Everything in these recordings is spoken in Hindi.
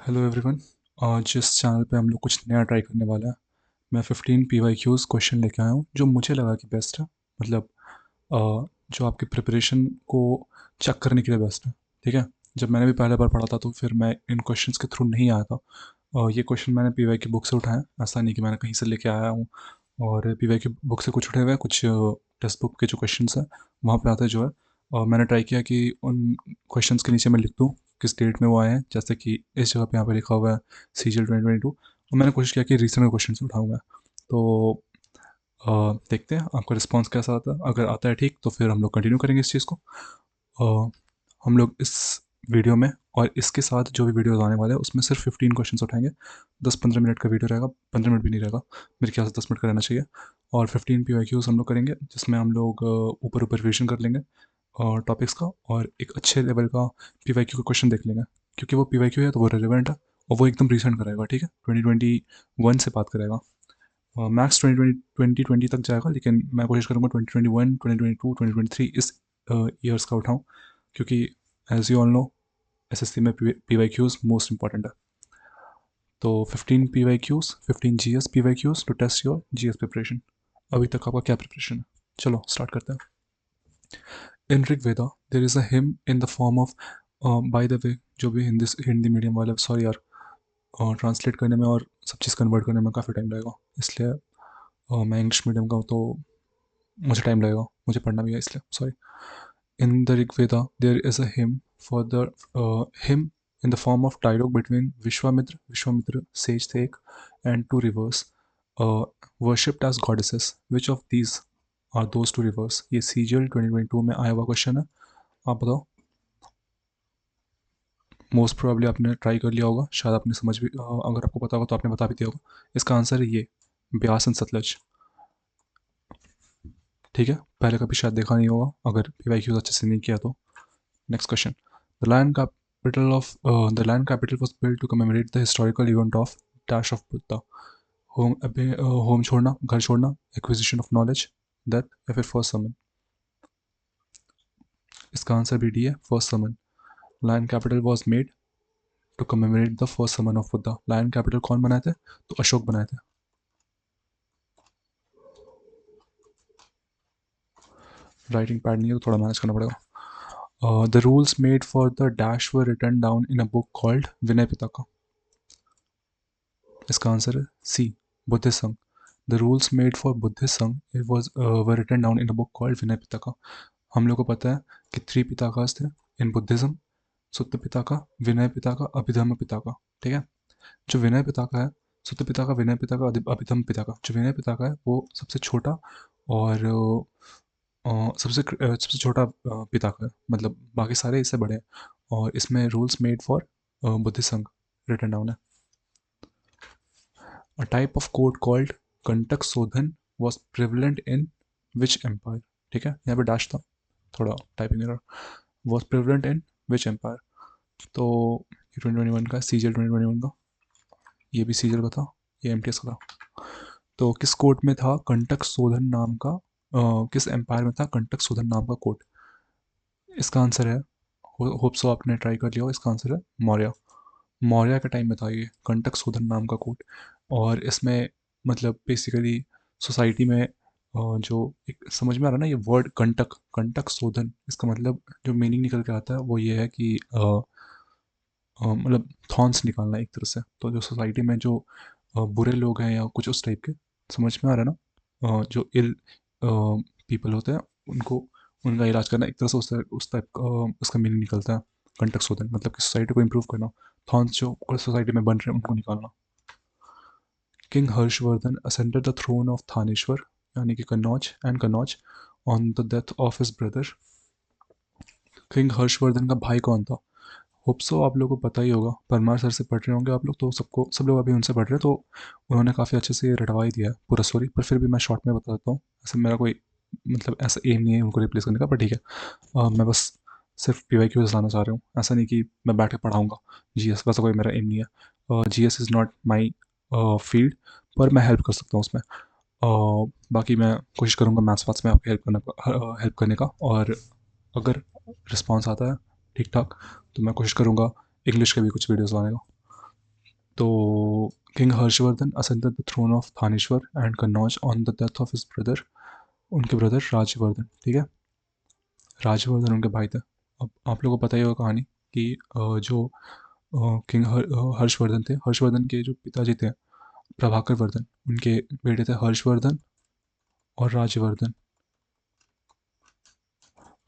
Hello everyone. आज इस चैनल पे हम लोग कुछ नया ट्राई करने वाले हैं। मैं 15 PYQs क्वेश्चन लेके आया हूँ जो मुझे लगा कि बेस्ट है। मतलब जो आपकी प्रिपरेशन को चेक करने के लिए बेस्ट है। ठीक है। जब मैंने भी पहले बार पढ़ा था तो फिर मैं इन क्वेश्चंस के थ्रू नहीं आया था। ये क्वेश्चन मैंने PY की बुक से उठाए हैं, ऐसा नहीं कि मैंने कहीं से लेके आया हूँ। और PY की बुक से कुछ उठे हुए हैं, कुछ टेक्स्ट बुक के जो क्वेश्चन हैं वहाँ पे आते जो है। और मैंने ट्राई किया कि उन क्वेश्चंस के नीचे मैं लिख दूँ किस डेट में वो आए हैं, जैसे कि इस जगह पे यहाँ पे लिखा हुआ है CGL 2022। और मैंने कोशिश किया कि रीसेंट क्वेश्चन उठाऊँ मैं। तो देखते हैं आपका रिस्पॉन्स कैसा आता है। अगर आता है ठीक तो फिर हम लोग कंटिन्यू करेंगे इस चीज़ को। अ, हम लोग इस वीडियो में और इसके साथ जो भी वीडियोस आने वाले हैं उसमें सिर्फ 15 क्वेश्चंस उठाएंगे। 10-15 मिनट का वीडियो रहेगा, 15 मिनट भी नहीं रहेगा, मेरे ख्याल से 10 मिनट का रहना चाहिए। और 15 PYQs हम लोग करेंगे जिसमें हम लोग ऊपर ऊपर रिविजन कर लेंगे और टॉपिक्स का, और एक अच्छे लेवल का PYQ का क्वेश्चन देख लेंगे। क्योंकि वो PYQ है तो वो रिलेवेंट है और वो एकदम रिसेंट कराएगा। ठीक है, 2021 से बात करेगा। मैक्स 2020 तक जाएगा, लेकिन मैं कोशिश करूँगा 2021, 2022, 2023 इस ईयर्स का उठाऊँ। क्योंकि as you all know SSC में PYQs मोस्ट इंपॉर्टेंट है। तो 15 PYQs, 15 GS PYQs to test your GS preparation. अभी तक आपका क्या प्रिपरेशन है? चलो स्टार्ट करते हैं। In Rig Veda there is a hymn in the form of, by the way जो भी हिंदी मीडियम वाले, सॉरी यार, ट्रांसलेट करने में और सब चीज़ कन्वर्ट करने में काफ़ी टाइम लगेगा, इसलिए मैं इंग्लिश मीडियम का हूँ तो मुझे टाइम लगेगा, मुझे पढ़ना भी है इसलिए sorry. In the Rig Veda, there is a hymn for the hymn in the form of dialogue between Vishwamitra, sage Thek, and two rivers, worshipped as goddesses. Which of these are those two rivers? ये CGL 2022 में आया हुआ क्वेश्चन है। आप बताओ। मोस्ट प्रोबेबली आपने ट्राई कर लिया होगा, शायद आपने समझ भी, अगर आपको पता होगा तो आपने बता भी दिया होगा। इसका आंसर है ये, ब्यास एंड सतलज। ठीक है, पहले कभी शायद देखा नहीं होगा अगर PYQ अच्छे से नहीं किया तो। Next question. The land capital of the land capital was built to commemorate the historical event of dash of Buddha. Home छोड़ना, घर छोड़ना, acquisition of knowledge, death या फिर first summon। इसका आंसर भी डी है, first summon। Land capital was made to commemorate the first summon of Buddha। Land capital कौन बनाए थे? तो अशोक बनाए थे। राइटिंग पैड नहीं है तो थोड़ा मैनेज करना पड़ेगा। The rules made for the dash were written down in a book called विनय पिटका। इसका आंसर है C, Buddhist Sangha. The rules made for Buddhist Sangha it was were written down in a book called Vinaya Pitaka. हम लोग को पता है कि 3 पिताकास थे इन बुद्धिज्म, सुत्त पिताका, विनय पिताका, अभिधम्म पिताका। ठीक है। जो विनय पिताका है, सुत्त पिताका, विनय पिताका, अभिधम्म पिताका, जो विनय पिताका है वो सबसे छोटा और सबसे छोटा पिताका है, मतलब बाकी सारे इससे बड़े हैं। और इसमें रूल्स मेड फॉर बुद्धिस्ट संघ रिटन डाउन है। A type of court called कंटक शोधन was prevalent in which empire। ठीक है, यहाँ पे डैश था, थोड़ा typing error. was prevalent in which empire। तो ये 2021 का, CGL 2021 का, ये भी CGL का था, ये MTS का था। तो किस कोर्ट में था कंटक शोधन नाम का, किस एम्पायर में था कंटक शोधन नाम का कोर्ट? इसका आंसर है, होप सो आपने ट्राई कर लिया हो, इसका आंसर है मौर्य। मौर्य के टाइम में था ये कंटक शोधन नाम का कोड। और इसमें मतलब बेसिकली सोसाइटी में जो एक समझ में आ रहा है ना, ये वर्ड कंटक, कंटक शोधन, इसका मतलब जो मीनिंग निकल के आता है वो ये है कि मतलब थॉर्न्स निकालना एक तरह से। तो जो सोसाइटी में जो बुरे लोग हैं या कुछ उस टाइप के, समझ में आ रहा है ना, जो इल पीपल होते हैं उनको, उनका इलाज करना एक तरह से, उस टाइप का उसका मीनिंग निकलता है कंटक शोधन, मतलब कि सोसाइटी को इम्प्रूव करना, थॉर्न्स जो सोसाइटी में बन रहे हैं उनको निकालना। King Harshvardhan ascended the throne of Thaneshwar यानी कि Kannauj and Kannauj on the death of his brother. King Harshvardhan का भाई कौन था? होप सो आप लोगों को पता ही होगा, परमार सर से पढ़ रहे होंगे आप लोग तो, सबको सब लोग अभी उनसे पढ़ रहे हैं तो उन्होंने काफ़ी अच्छे से रटवा ही दिया है पूरा स्टोरी, पर फिर भी मैं शॉर्ट में बता देता हूँ। ऐसे मेरा कोई मतलब ऐसा एम नहीं है उनको रिप्लेस करने का, पर ठीक है। मैं बस सिर्फ PYQ लाना चाह रहा हूँ, ऐसा नहीं कि मैं बैठ के पढ़ाऊँगा GS, वैसा कोई मेरा एम नहीं है। GS is not my field, पर मैं हेल्प कर सकता हूँ उसमें। बाकी मैं कोशिश करूँगा मैथ्स वाथ्स में आपकी हेल्प करने का, और अगर रिस्पॉन्स आता है ठीक ठाक तो मैं कोशिश करूँगा इंग्लिश के भी कुछ वीडियोस लाने का। तो king Harshvardhan ascended the throne of Thaneshwar and Kannauj on the death of his brother, उनके ब्रदर राजवर्धन, ठीक है। राजवर्धन उनके भाई थे। अब आप लोगों को पता ही होगा कहानी कि जो किंग हर्षवर्धन थे, हर्षवर्धन के जो पिताजी थे प्रभाकर वर्धन, उनके बेटे थे हर्षवर्धन और राजवर्धन,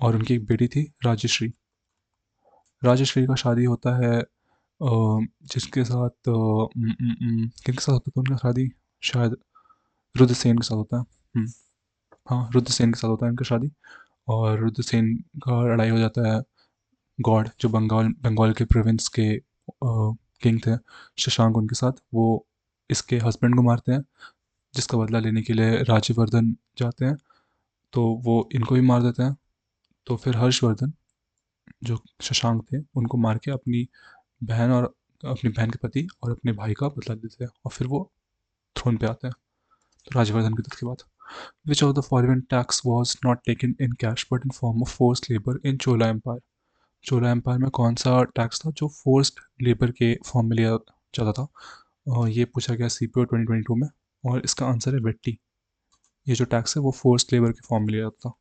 और उनकी एक बेटी थी राजश्री। राजश्री का शादी होता है जिसके साथ किनके साथ होता था उनका शादी, शायद रुद्रसेन के साथ होता है। हाँ, रुद्रसेन के साथ होता है उनका शादी। और रुद्रसेन का लड़ाई हो जाता है गॉड, जो बंगाल के प्रोविंस के किंग थे शशांक, उनके साथ। वो इसके हस्बैंड को मारते हैं, जिसका बदला लेने के लिए राज्यवर्धन जाते हैं, तो वो इनको भी मार देते हैं। तो फिर हर्षवर्धन जो शशांक थे उनको मार के बहन और अपनी बहन के पति और अपने भाई का बदला लेते हैं, और फिर वो थ्रोन पे आते हैं। तो राजवर्धन के डेथ के बाद which of the following tax was not taken in cash but in form of force labour in Chola empire. Chola empire में कौन सा टैक्स था जो फोर्स्ड लेबर के फॉर्म में लिया जाता था? और ये पूछा गया सीपीओ 2022 में, और इसका आंसर है वेट्टी। ये जो टैक्स है वो फोर्स्ड लेबर के फॉर्म में लिया जाता था।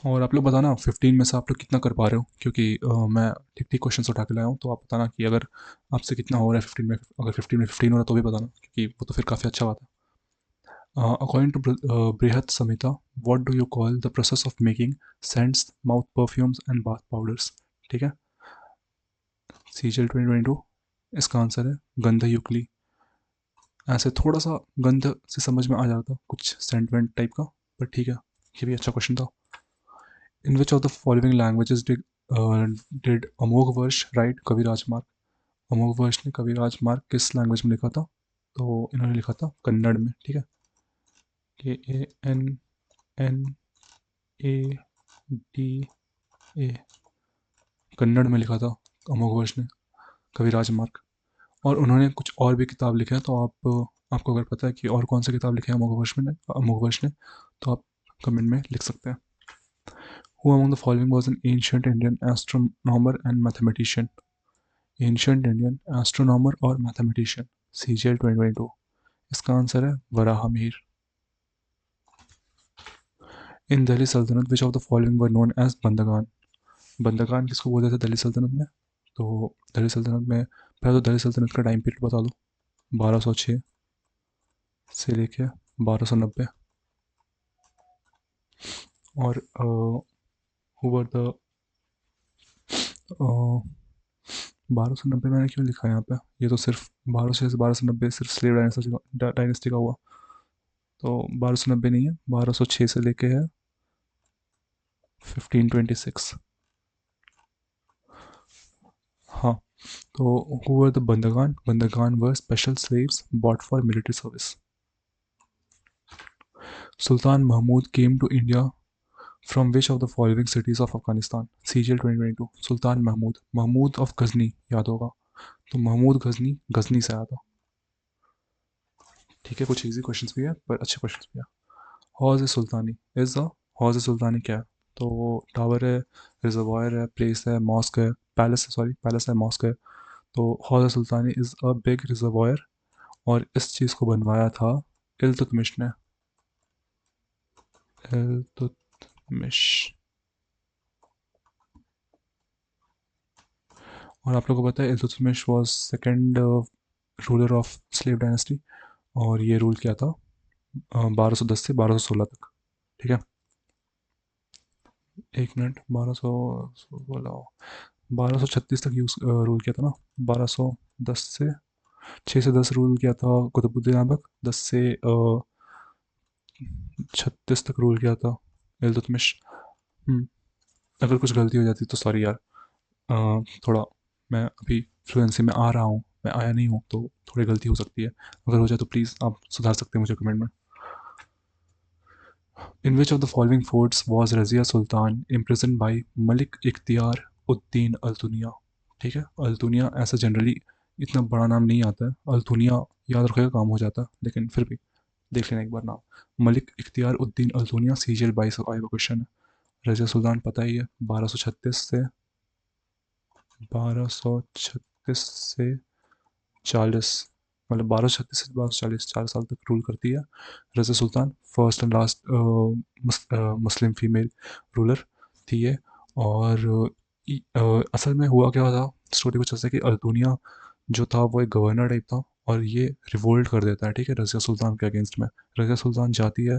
और आप लोग बताना 15 में से आप लोग कितना कर पा रहे हो, क्योंकि मैं ठीक ठीक क्वेश्चन उठा के लाया हूँ। तो आप बताना कि अगर आपसे कितना हो रहा है 15 में। अगर 15 में 15 हो रहा है तो भी बताना, क्योंकि वो तो फिर काफ़ी अच्छा बात है। According to Brihat Samhita, what do you call the process of making scents, mouth perfumes and bath powders? ठीक है, सीजीएल 2022 इसका आंसर है गंध युक्ली। ऐसे थोड़ा सा गंध से समझ में आ जाता कुछ सेंटिमेंट टाइप का, पर ठीक है, ये भी अच्छा क्वेश्चन था। In which of the following languages did Amoghavarsha write Kavirajamarga? Amoghavarsha ने कविराज मार्ग किस लैंग्वेज में लिखा था? तो इन्होंने लिखा था कन्नड़ में, ठीक है। KANNADA, कन्नड़ में लिखा था अमोघवर्ष ने कविराज मार्ग। और उन्होंने कुछ और भी किताब लिखे हैं, तो आपको अगर पता है कि और कौन सी किताब लिखे हैं अमोघवर्ष ने, तो आप कमेंट में लिख सकते हैं। Who among the following was an ancient Indian astronomer and mathematician? Ancient Indian astronomer और mathematician, CGL 2022 इसका आंसर है Varahamihira. In Delhi sultanate which of the following were known as Bandagan? Bandagan किसको बोलते थे दिल्ली सल्तनत में? तो दिल्ली सल्तनत में पहले तो दिल्ली सल्तनत का टाइम पीरियड बता दो। 1206 से लेके 1290। और who were the 1290 मैंने क्यों लिखा है यहाँ पे? ये तो सिर्फ 1206 से 1290 सिर्फ स्लेव डायनेस्टी का हुआ। तो 1290 नहीं है, 1206 से लेके है 1526। हाँ, तो who were the बंदगान? बंदगान were special slaves bought for military service. Sultan Mahmud came to India from which of the following cities of Afghanistan? CGL 2022 Sultan Mahmud of Ghazni याद होगा, तो महमूद गजनी गजनी से आया था। ठीक है, कुछ इजी क्वेश्चंस भी है पर अच्छे क्वेश्चंस भी है। हौज ए सुल्तानी इज अ, हौज ए सुल्तानी क्या है? तो टावर है, रिजर्वायर है, प्लेस है, मॉस्क है, पैलेस है, सॉरी पैलेस है, मॉस्क है। तो हौज ए सुल्तानी इज़ अ बिग रिजर्वायर, और इस चीज़ को बनवाया था इल्तुतमिश ने। इल्तुतमिश। और आप लोगों को पता है Iltutmish was second ruler of slave dynasty, और ये रूल किया था 1210 से 1216 तक। ठीक है, एक मिनट, 1236 तक रूल किया था ना। 1210 से 6 से 10 रूल किया था कुतुबुद्दीन ऐबक, 10 से 36 तक रूल किया था इल्तुतमिश। अगर कुछ गलती हो जाती तो सॉरी यार। थोड़ा मैं अभी फ्लुएंसी में आ रहा हूँ, मैं आया नहीं हूँ, तो थोड़ी गलती हो सकती है। अगर हो जाए तो प्लीज़ आप सुधार सकते हैं मुझे कमेंट में। In which of the following forts was Razia Sultan imprison by Malik Ikhtiyar Uddin Altunia? ठीक है, अल्तुनिया ऐसा जनरली इतना बड़ा नाम नहीं आता है, अल्तुनिया याद रखेगा काम हो जाता है, लेकिन फिर भी देख लेना एक बार नाम। मलिक इख्तियार उद्दीन अल्तुनिया, CGL 22 आएगा क्वेश्चन है। रजिया सुल्तान पता ही है, 1236 से 1236 से 40 मतलब 1236 से 1240 4 साल तक रूल करती है Razia Sultan. First and last Muslim female ruler थी ये। और असल में हुआ क्या था, स्टोरी कुछ ऐसा है कि अल्तुनिया जो था वो एक गवर्नर टाइप था, और ये रिवोल्ट कर देता है, ठीक है, रज़िया सुल्तान के अगेंस्ट में। रज़िया सुल्तान जाती है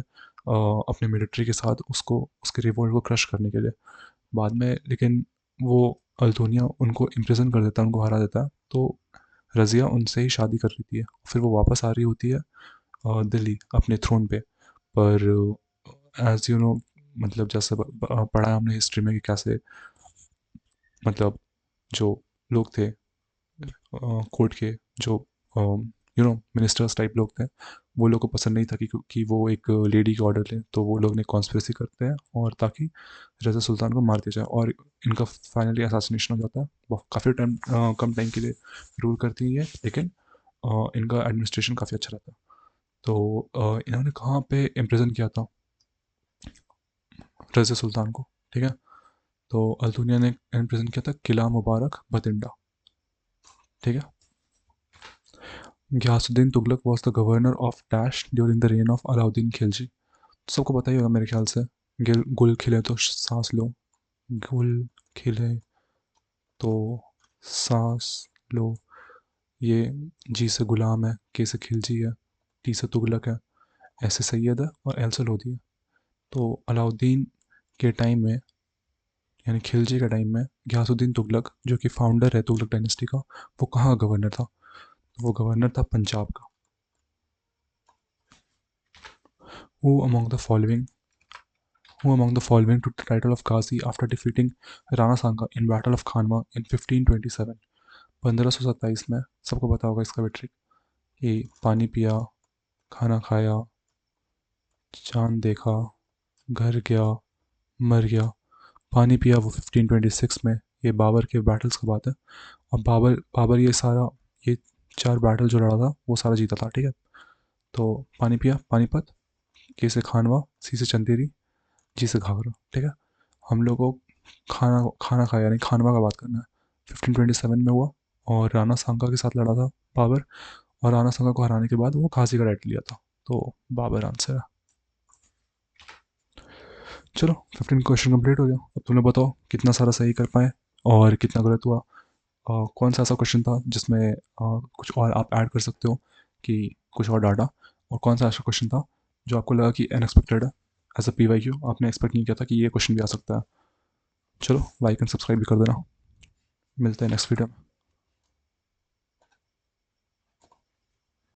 अपने मिलिट्री के साथ उसको उसके रिवोल्ट को क्रश करने के लिए। बाद में लेकिन वो अल्तुनिया उनको इम्प्रिजन कर देता है, उनको हरा देता है। तो रज़िया उनसे ही शादी कर लेती है, फिर वो वापस आ रही होती है दिल्ली अपने थ्रोन पे। पर एज यू नो, मतलब जैसे पढ़ा है हमने हिस्ट्री में कि कैसे, मतलब जो लोग थे कोर्ट के, जो मिनिस्टर्स टाइप लोग थे, वो लोग को पसंद नहीं था कि वो एक लेडी के ऑर्डर लें, तो वो लोग ने कॉन्स्पिरेसी करते हैं और ताकि रज़ा सुल्तान को मार दिया जाए, और इनका फाइनली असैसिनेशन हो जाता है। वो काफ़ी टाइम कम टाइम के लिए रूल करती है, लेकिन इनका एडमिनिस्ट्रेशन काफ़ी अच्छा रहता है। तो इन्होंने कहाँ पे इम्प्रिजन किया था रज़ा सुल्तान को, ठीक है। तो अल्तुनिया ने इम्प्रिजन किया था किला मुबारक बतिंडा, ठीक है। Ghiyasuddin Tughlaq was the governor of dash during the reign of Alauddin Khilji. सबको पता ही होगा मेरे ख्याल से। गिल गुल खिले तो सांस लो, गुल खिले तो सांस लो, ये जी से गुलाम है, के से खिलजी है, टी से तुगलक है, ऐसे सैयद है, और एल से लोधी है। तो अलाउद्दीन के टाइम में, यानी खिलजी के टाइम में, गयासुद्दीन तुगलक जो कि फाउंडर है तुगलक डायनेस्टी का, वो कहाँ का गवर्नर था? तो वो गवर्नर था पंजाब का। Who among the following who among the following took the title of Ghazi after defeating Rana Sanga in Battle of Khanwa in 1527? 1527 में सबको पता होगा इसका भी ट्रिक। कि पानी पिया, खाना खाया, चांद देखा, घर गया, मर गया। पानी पिया वो 1526 में, ये बाबर के बैटल्स की बात है। अब बाबर बाबर ये 4 बैटल जो लड़ा था वो सारा जीता था, ठीक है। तो पानी पिया पानीपत, के से खानवा, सी से चंदेरी, जी से घाघरा, ठीक है। हम लोग को खाना खाना खाया यानी खानवा का बात करना है। 1527 में हुआ, और राणा सांगा के साथ लड़ा था बाबर, और राणा सांगा को हराने के बाद वो खांसी का टाइटल लिया था। तो बाबर आंसर है। चलो 15 क्वेश्चन कंप्लीट हो गया। अब तुमने बताओ कितना सारा सही कर पाए और कितना गलत हुआ। कौन सा ऐसा क्वेश्चन था जिसमें कुछ और आप ऐड कर सकते हो कि कुछ और डाटा, और कौन सा ऐसा क्वेश्चन था जो आपको लगा कि अनएक्सपेक्टेड है, एज अ PYQ आपने एक्सपेक्ट नहीं किया था कि ये क्वेश्चन भी आ सकता है। चलो लाइक एंड सब्सक्राइब भी कर देना। मिलते हैं नेक्स्ट वीडियो में।